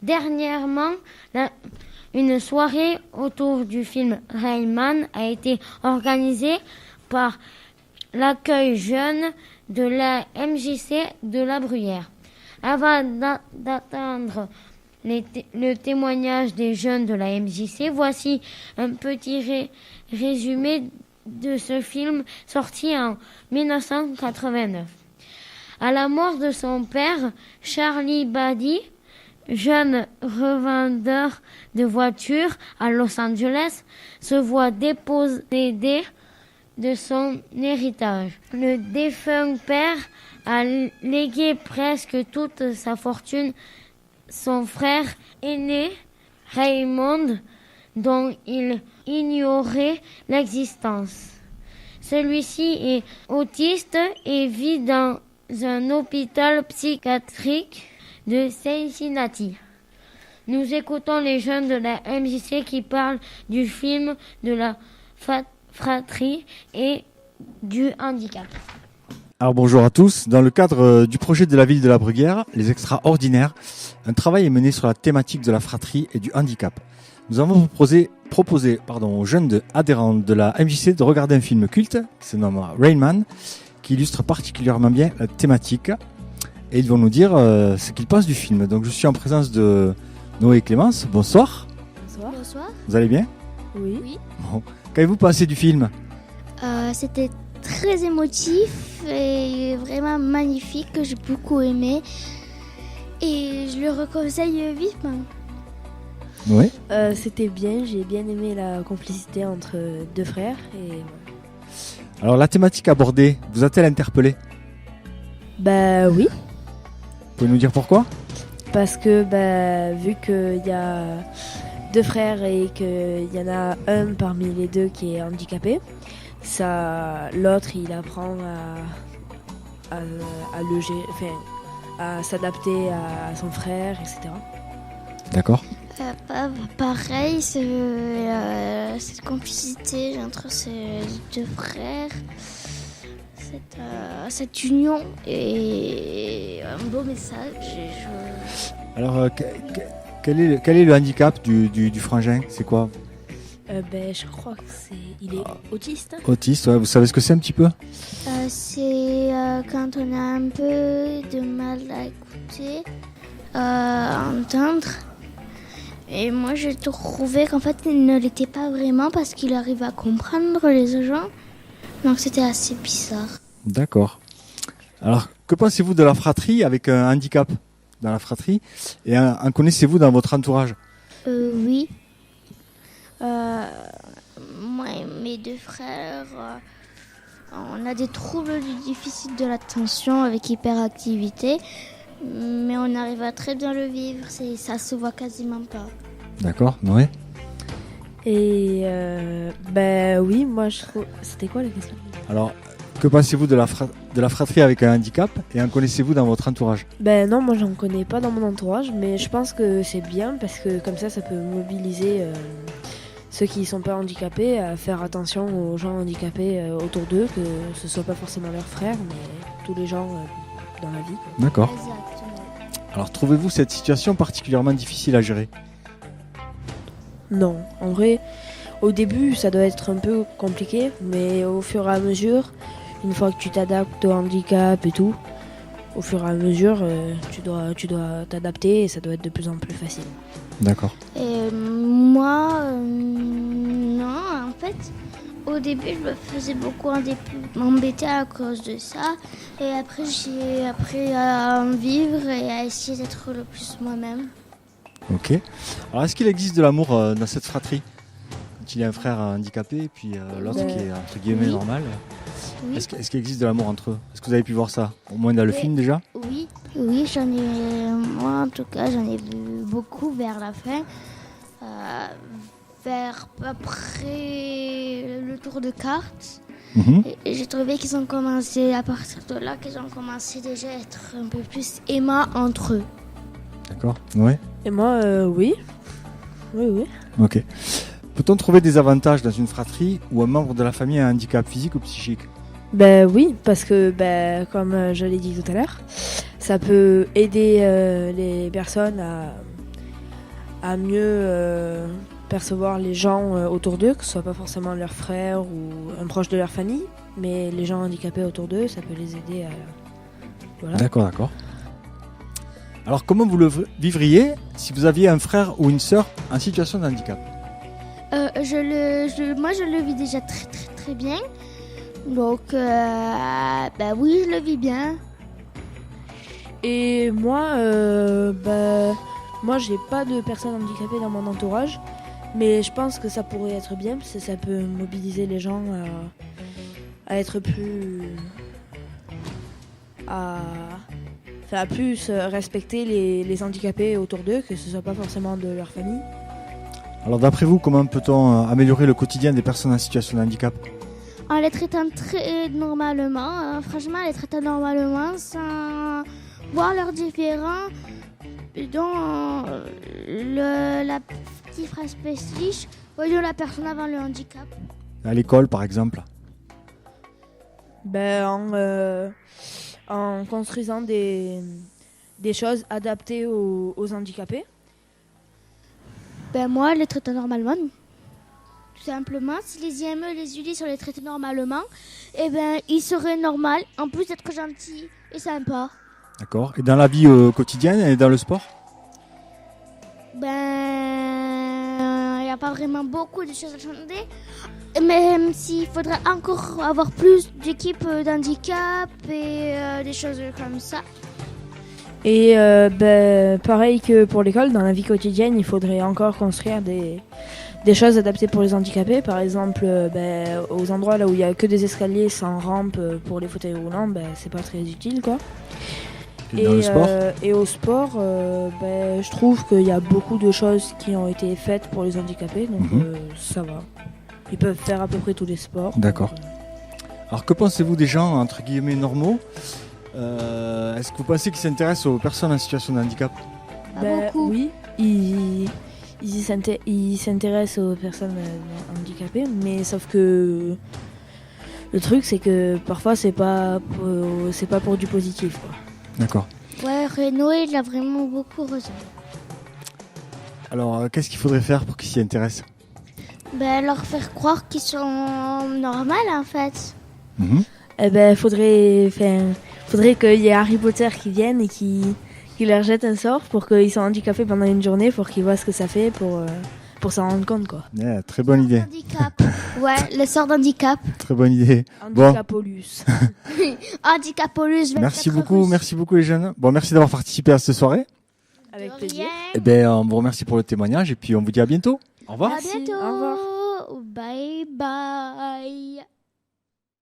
Dernièrement, une soirée autour du film Rain Man a été organisée par l'accueil jeune de la MJC de la Bruyère. Avant d'attendre le témoignage des jeunes de la MJC, voici un petit résumé de ce film sorti en 1989. À la mort de son père, Charlie Badi, jeune revendeur de voitures à Los Angeles, se voit dépossédé de son héritage. Le défunt père a légué presque toute sa fortune. Son frère aîné, Raymond, dont il ignorait l'existence. Celui-ci est autiste et vit dans un hôpital psychiatrique de Cincinnati. Nous écoutons les jeunes de la MJC qui parlent du film, de la fratrie et du handicap. Alors bonjour à tous. Dans le cadre du projet de la ville de la Bruguière, les Extraordinaires, un travail est mené sur la thématique de la fratrie et du handicap. Nous avons proposé aux jeunes adhérents de la MJC de regarder un film culte qui se nomme Rain Man, qui illustre particulièrement bien la thématique. Et ils vont nous dire ce qu'ils pensent du film. Donc je suis en présence de Noé et Clémence. Bonsoir. Bonsoir. Vous allez bien ? Oui. Bon. Qu'avez-vous pensé du film ? C'était très émotif et vraiment magnifique, que j'ai beaucoup aimé. Et je le reconseille vivement. Oui. C'était bien, j'ai bien aimé la complicité entre deux frères. Alors la thématique abordée, vous a-t-elle interpellé ? Bah oui. Vous pouvez nous dire pourquoi ? Parce que vu qu'il y a deux frères et qu'il y en a un parmi les deux qui est handicapé, l'autre il apprend à s'adapter à son frère, etc. D'accord. Pareil, cette complicité entre ces deux frères, cette union et un beau message. Alors quel est le handicap du frangin ? C'est quoi ? Je crois qu'il est autiste. Autiste, ouais. Vous savez ce que c'est un petit peu ? C'est quand on a un peu de mal à écouter, à entendre. Et moi, j'ai trouvé qu'en fait, il ne l'était pas vraiment parce qu'il arrive à comprendre les gens. Donc, c'était assez bizarre. D'accord. Alors, que pensez-vous de la fratrie avec un handicap dans la fratrie ? Et en connaissez-vous dans votre entourage ? Oui. Moi et mes deux frères, on a des troubles du déficit de l'attention avec hyperactivité. Mais on arrive à très bien le vivre, ça se voit quasiment pas. D'accord, ouais. Et oui, moi je trouve... C'était quoi la question ? Alors, que pensez-vous de la fratrie avec un handicap et en connaissez-vous dans votre entourage ? Non, moi j'en connais pas dans mon entourage, mais je pense que c'est bien parce que comme ça peut mobiliser ceux qui sont pas handicapés à faire attention aux gens handicapés autour d'eux, que ce soit pas forcément leurs frères, mais tous les gens dans la vie. D'accord. Exactement. Alors, trouvez-vous cette situation particulièrement difficile à gérer ? Non, en vrai, au début ça doit être un peu compliqué, mais au fur et à mesure, une fois que tu t'adaptes au handicap et tout, au fur et à mesure, tu dois t'adapter et ça doit être de plus en plus facile. D'accord. Et moi, non, en fait, au début, je me faisais beaucoup m'embêter à cause de ça. Et après, j'ai appris à en vivre et à essayer d'être le plus moi-même. Ok. Alors, est-ce qu'il existe de l'amour dans cette fratrie ? Quand il y a un frère handicapé et puis l'autre qui est entre guillemets normal. Oui. Est-ce qu'il existe de l'amour entre eux ? Est-ce que vous avez pu voir ça ? Au moins dans le film déjà ? Oui, moi en tout cas, j'en ai vu beaucoup vers la fin. Vers après le tour de cartes. Et j'ai trouvé qu'ils ont commencé, à partir de là, qu'ils ont commencé déjà à être un peu plus aimants entre eux. D'accord, ouais. Et moi, oui. Oui. Ok. Peut-on trouver des avantages dans une fratrie où un membre de la famille a un handicap physique ou psychique ? Oui, parce que comme je l'ai dit tout à l'heure, ça peut aider les personnes à mieux percevoir les gens autour d'eux, que ce soit pas forcément leurs frères ou un proche de leur famille, mais les gens handicapés autour d'eux, ça peut les aider à... Voilà. D'accord. Alors comment vous le vivriez si vous aviez un frère ou une sœur en situation de handicap? Moi, je le vis déjà très très très bien. Donc, oui, je le vis bien. Et moi, moi j'ai pas de personnes handicapées dans mon entourage, mais je pense que ça pourrait être bien parce que ça peut mobiliser les gens à être plus... à plus respecter les handicapés autour d'eux, que ce soit pas forcément de leur famille. Alors d'après vous, comment peut-on améliorer le quotidien des personnes en situation de handicap? En les traitant très normalement, franchement, les traitant normalement, sans voir leurs différents, dont la petite phrase spécifique, voyons la personne avant le handicap. À l'école par exemple? En construisant des choses adaptées aux handicapés. Moi, les traitant normalement, tout simplement. Si les IME et les ULI sont les traités normalement, ils seraient normaux, en plus d'être gentils et sympas. D'accord. Et dans la vie quotidienne et dans le sport? Il n'y a pas vraiment beaucoup de choses à changer. Même s'il faudrait encore avoir plus d'équipes d'handicap et des choses comme ça. Et pareil que pour l'école, dans la vie quotidienne, il faudrait encore construire des choses adaptées pour les handicapés. Par exemple, aux endroits là où il n'y a que des escaliers sans rampe pour les fauteuils roulants, c'est pas très utile, quoi. Et dans le sport? Et au sport, je trouve qu'il y a beaucoup de choses qui ont été faites pour les handicapés, donc ça va. Ils peuvent faire à peu près tous les sports. D'accord. Alors que pensez-vous des gens entre guillemets normaux? Est-ce que vous pensez qu'ils s'intéressent aux personnes en situation de handicap? Beaucoup. Oui, ils s'intéressent aux personnes handicapées, mais sauf que le truc c'est que parfois c'est pas pour du positif, quoi. D'accord. Ouais, Renaud, il a vraiment beaucoup raison. Alors qu'est-ce qu'il faudrait faire pour qu'ils s'y intéressent? Leur faire croire qu'ils sont normaux en fait. Faudrait qu'il y ait Harry Potter qui vienne et qui leur jette un sort pour qu'ils soient handicapés pendant une journée, pour qu'ils voient ce que ça fait, pour s'en rendre compte, quoi. Yeah, très bonne idée. Handicap. Ouais, le sort d'handicap. Très bonne idée. Handicapolus. Handicapolus. Merci beaucoup les jeunes. Bon, merci d'avoir participé à cette soirée. Avec plaisir. On vous remercie pour le témoignage et puis on vous dit à bientôt. Au revoir. À bientôt. Au revoir. Bye bye.